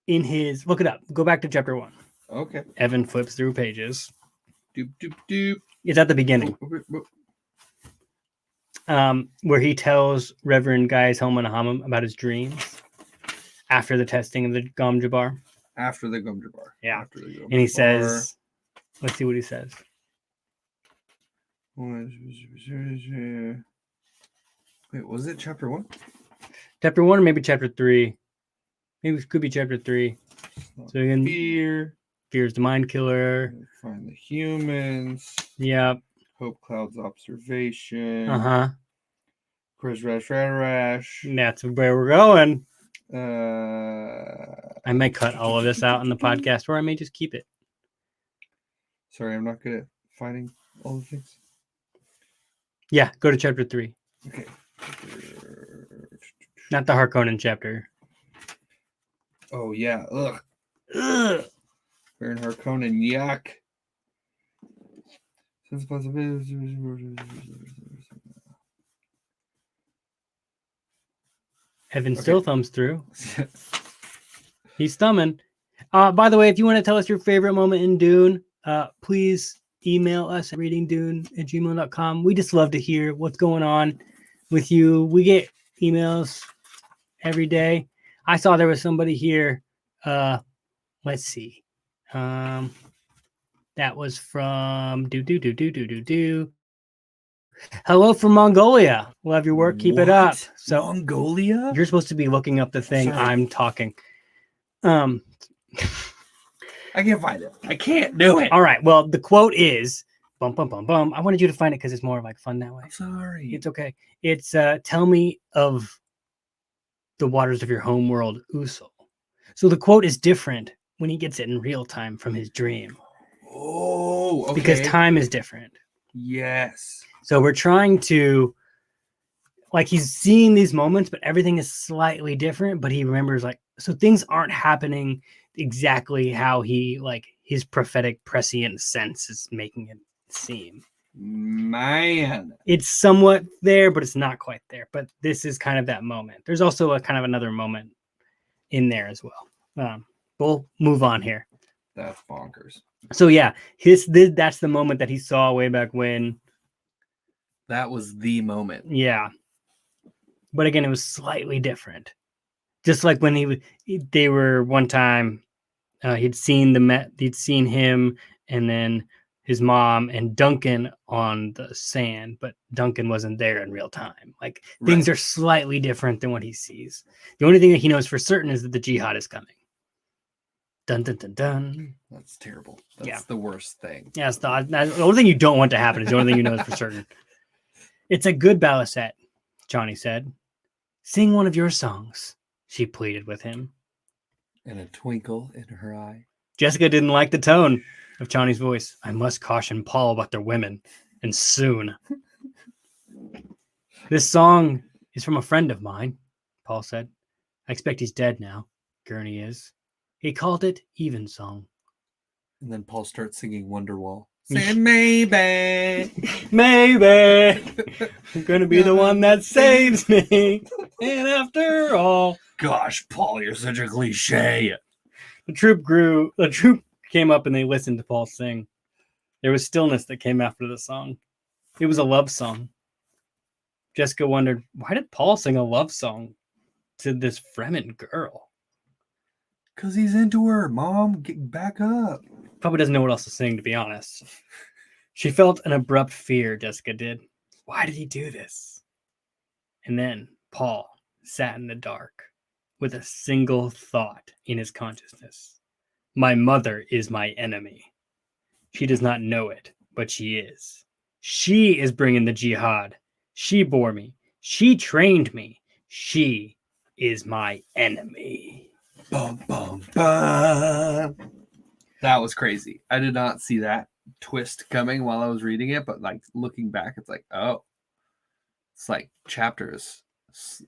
look it up. Go back to chapter 1. Okay. Evan flips through pages. Doop, doop, doop. It's at the beginning. Where he tells Reverend Gaius Homanaham about his dreams after the testing of the Gom Jabbar. After the Gom Jabbar. Yeah. And he says, let's see what he says. Wait, was it chapter 1? Chapter 1 or maybe chapter 3. Maybe it could be chapter 3. So again, fear's the mind killer. Find the humans. Yep. Hope Cloud's observation. Chris Rash. That's where we're going. I may cut all of this out in the podcast, or I may just keep it. Sorry, I'm not good at finding all the things. Yeah, go to chapter 3. Okay. Not the Harkonnen chapter. Oh, yeah. Ugh. Baron Harkonnen, yuck. Evan still thumbs through. He's thumbing. By the way, if you want to tell us your favorite moment in Dune, please email us at readingdune@gmail.com. We just love to hear what's going on with you. We get emails every day. I saw there was somebody here. Let's see. That was from Hello from Mongolia. Love your work. Keep it up. What? So Mongolia? you're supposed to be looking up the thing. Sorry. I'm talking. I can't find it. I can't do it. All right. Well, the quote is bum bum bum bum. I wanted you to find it because it's more like fun that way. I'm sorry. It's okay. It's tell me of the waters of your home world, Usul. So the quote is different when he gets it in real time from his dream. Oh, okay. Because time is different. Yes. So we're trying to, like, he's seeing these moments, but everything is slightly different. But he remembers, like, so things aren't happening exactly how he, like, his prophetic prescient sense is making it seem. Man. It's somewhat there, but it's not quite there. But this is kind of that moment. There's also a kind of another moment in there as well. We'll move on here. That's bonkers. So yeah, that's the moment that he saw way back when. That was the moment. Yeah, but again, it was slightly different. Just like when they were one time, he'd seen him and then his mom and Duncan on the sand, but Duncan wasn't there in real time. Like things are slightly different than what he sees. The only thing that he knows for certain is that the jihad is coming. Dun dun dun dun. That's terrible. That's the worst thing. Yeah, it's the only thing you don't want to happen is the only thing you know is for certain. It's a good balisette, Chani said. Sing one of your songs, she pleaded with him. And a twinkle in her eye. Jessica didn't like the tone of Chani's voice. I must caution Paul about their women, and soon. This song is from a friend of mine, Paul said. I expect he's dead now. Gurney is. He called it Evensong. And then Paul starts singing Wonderwall. Saying maybe. Maybe. I'm going to be the one that saves me. And after all. Gosh, Paul, you're such a cliche. The troop came up and they listened to Paul sing. There was stillness that came after the song. It was a love song. Jessica wondered, why did Paul sing a love song to this Fremen girl? Because he's into her. Mom, get back up. Probably doesn't know what else to sing, to be honest. She felt an abrupt fear, Jessica did. Why did he do this? And then Paul sat in the dark with a single thought in his consciousness. My mother is my enemy. She does not know it, but she is. She is bringing the jihad. She bore me. She trained me. She is my enemy. Bum, bum, bum. That was crazy. I did not see that twist coming while I was reading it, but like looking back, it's like, oh, it's like chapters,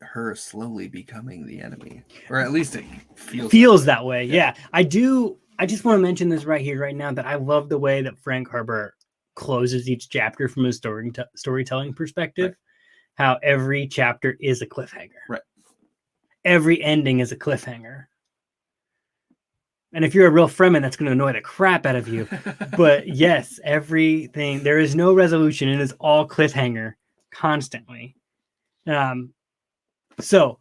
her slowly becoming the enemy, or at least it feels that way. Yeah. I just want to mention this right here, right now, that I love the way that Frank Herbert closes each chapter from a storytelling perspective. Right. How every chapter is a cliffhanger. Right. Every ending is a cliffhanger. And if you're a real Fremen, that's going to annoy the crap out of you. But yes, everything, there is no resolution. It is all cliffhanger constantly. So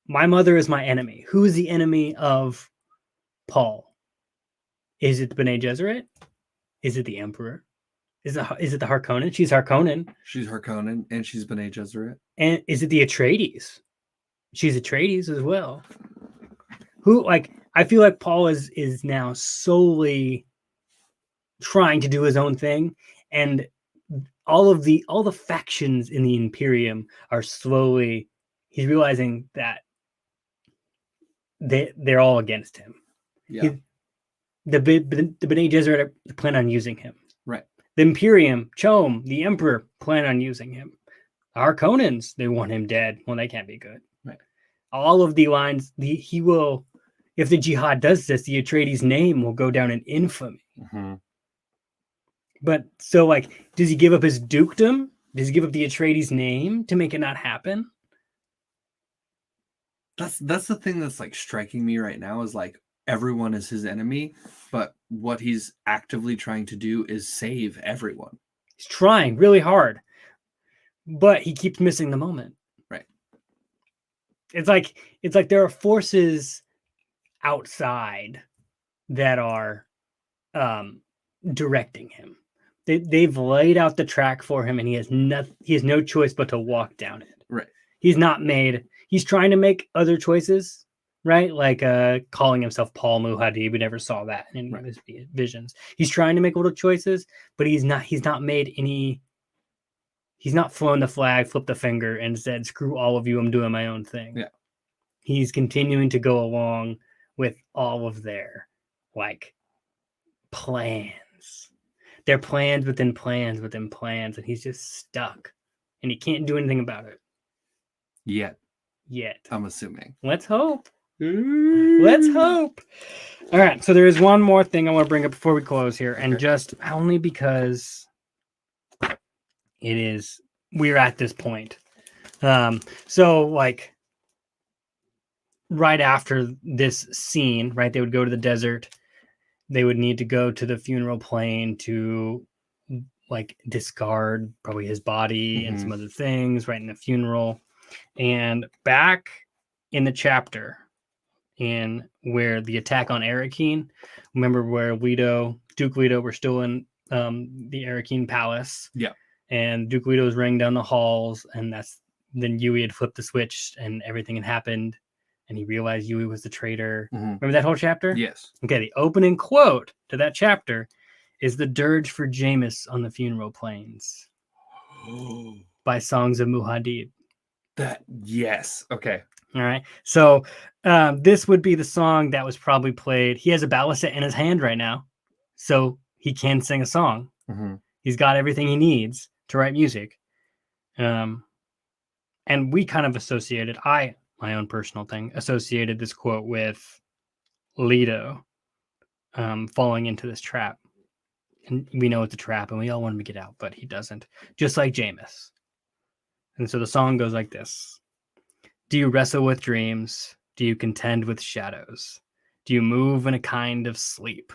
my mother is my enemy. Who is the enemy of Paul? Is it the Bene Gesserit? Is it the Emperor? Is it the Harkonnen? She's Harkonnen. She's Harkonnen, and she's Bene Gesserit. And is it the Atreides? She's Atreides as well. Who, like, I feel like Paul is now solely trying to do his own thing, and all the factions in the Imperium are slowly, he's realizing that they're all against him. Yeah. The Bene Gesserit plan on using him. Right. The Imperium, Chom, the Emperor plan on using him. The Harkonnens, they want him dead. Well, they can't be good. Right. All of the lines, he will, if the jihad does this, the Atreides name will go down in infamy. Mm-hmm. But so, like, does he give up his dukedom? Does he give up the Atreides name to make it not happen? That's the thing that's like striking me right now is like everyone is his enemy, but what he's actively trying to do is save everyone. He's trying really hard, but he keeps missing the moment. Right. it's like there are forces outside that are directing him. They've laid out the track for him, and he has no choice but to walk down it. Right. He's trying to make other choices, right? Like calling himself Paul Muad'Dib. We never saw that in his visions. He's trying to make little choices, but he's not made any. He's not flown the flag, flipped the finger, and said, "Screw all of you, I'm doing my own thing." Yeah. He's continuing to go along with all of their like plans. They're plans within plans within plans, and he's just stuck, and he can't do anything about it Yet. I'm assuming. Let's hope. Let's hope. All right, so there is one more thing I want to bring up before we close here, and just only because we're at this point. So like right after this scene, right, they would go to the desert. They would need to go to the funeral plane to like discard probably his body and some other things right in the funeral. And back in the chapter in where the attack on Arrakis, remember where Duke Leto were still in the Arrakis palace. Yeah. And Duke Leto was running down the halls, and then Yui had flipped the switch and everything had happened. And he realized Yui was the traitor. Remember that whole chapter? Yes. Okay, the opening quote to that chapter is the dirge for JAMIS on the funeral plains by Songs of Muad'Dib. Yes. Okay. All right. So this would be the song that was probably played. He has a balisette in his hand right now, so he can sing a song. He's got everything he needs to write music. And we kind of associated, my own personal thing, associated this quote with Leto falling into this trap. And we know it's a trap, and we all want him to get out, but he doesn't. Just like JAMIS. And so the song goes like this. Do you wrestle with dreams? Do you contend with shadows? Do you move in a kind of sleep?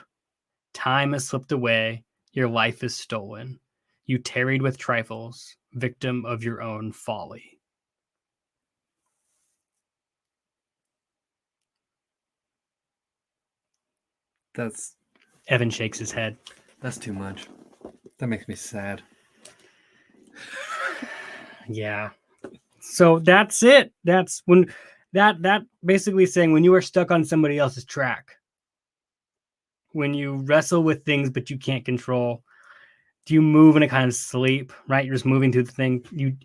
Time has slipped away. Your life is stolen. You tarried with trifles, victim of your own folly. Evan shakes his head. That's too much. That makes me sad. Yeah. So that's it. That's when that basically saying when you are stuck on somebody else's track, when you wrestle with things but you can't control, do you move in a kind of sleep, right? You're just moving through the thing.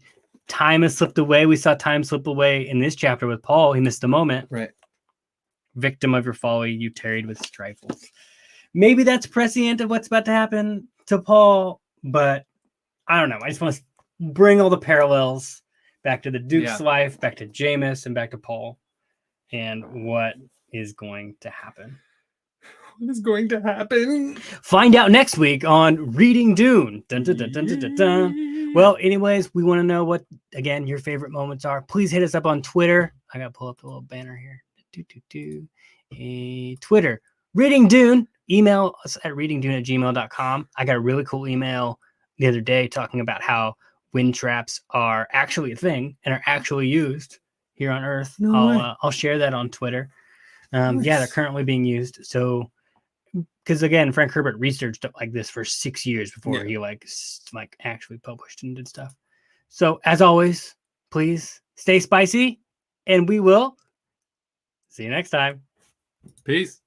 Time has slipped away. We saw time slip away in this chapter with Paul. He missed the moment. Right. Victim of your folly, you tarried with trifles. Maybe that's prescient of what's about to happen to Paul, but I don't know. I just want to bring all the parallels back to the Duke's life, back to JAMIS, and back to Paul, and what is going to happen. What is going to happen? Find out next week on Reading Dune. Dun, dun, dun, dun, dun, dun, dun. Well, anyways, we want to know what, again, your favorite moments are. Please hit us up on Twitter. I got to pull up the little banner here. Twitter. Reading Dune. Email us at readingdune@gmail.com. I got a really cool email the other day talking about how wind traps are actually a thing and are actually used here on Earth. I'll share that on Twitter. Nice. Yeah, they're currently being used. So, because again, Frank Herbert researched it like this for 6 years before he like actually published and did stuff. So, as always, please stay spicy, and we will see you next time. Peace.